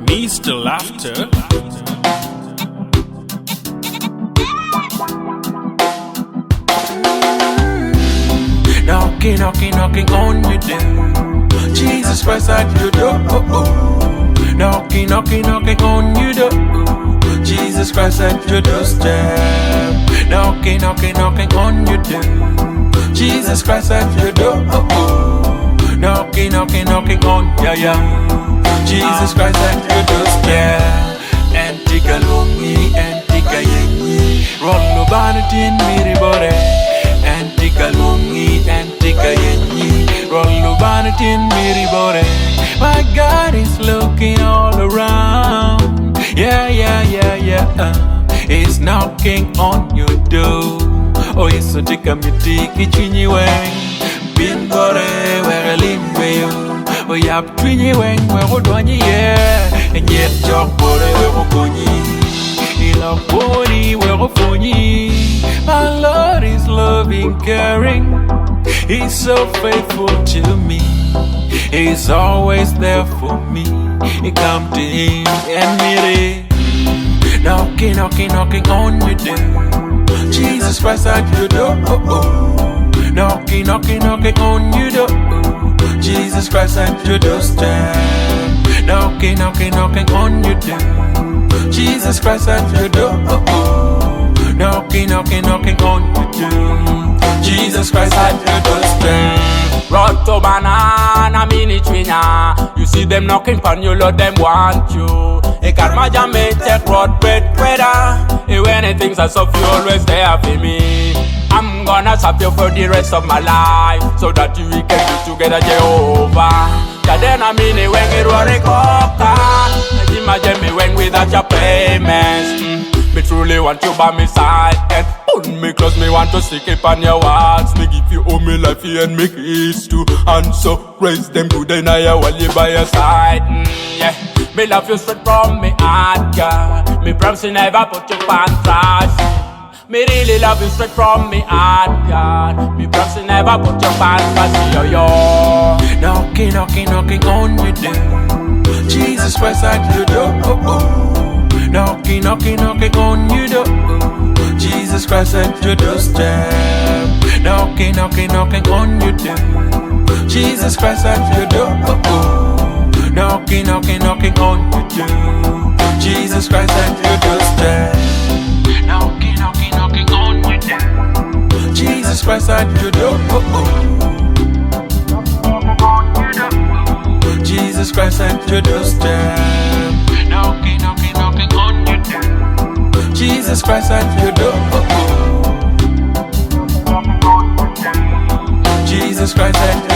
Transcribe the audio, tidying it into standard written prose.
Mr. Lafta. Knocking, knocking, knocking on your door. Jesus Christ at your door. Knocking, knocking, knocking on your door. Jesus Christ at your doorstep. Knocking, knocking, knocking on your door. Jesus Christ at your door. Knocking, knocking, knocking on, Jesus Christ at your doorstep. Antika lungi, antika yengi. Rollo banatin miribore. Antika lungi, antika yengi. Rollo banatin miribore. My God is looking all around. He's knocking on your door. Oh, yes, so take a mitiki chini weng. Bin bore, where a limbe you. Oh, yap twinny weng, where would one year. And yet, job bore, where okoni. He love body, where ofoni. My Lord is loving, caring. He's so faithful to me. He's always there for me. He come to him and meet it. Knocking, knocking, knocking on your door. Jesus Christ at your door. Knocking, knocking, knocking on your door. Jesus Christ at your doorstep. Knocking, knocking, knocking on your door. Jesus Christ at your door. Knocking, knocking, knocking on your door. Jesus Christ at your doorstep. Roto banana mini china. You see them knocking pon you, Lord, them want you. A karma jam may take road bread weather. When things are soft, you always there for me. I'm gonna serve you for the rest of my life, so that we can be together, Jehovah. Kadena mini when it worry coca. Imagine me when without your payments. Me truly want you by my side. And hold me close, me want to stick it on your words. Me give you all my life and make it too. And so raise them good and I while you by your side. Me love you straight from me heart, God. Me promise you never put you on trash. Me really love you straight from me heart, God. Me promise you never put you on trash, yo. Knocking, knocking, knocking on your door. Jesus Christ at your door. Knocking, knocking, knocking on your door. Jesus Christ at your doorstep. Knocking, knocking, knocking on your door. Jesus Christ at your door. Knocking, knocking, knocking on your door. Jesus Christ at your doorstep. Knocking, knocking, knocking on your door. Jesus Christ at your door. Jesus Christ at your doorstep. Knocking, knocking, knocking on your door. Jesus Christ at your door. Jesus Christ at your door.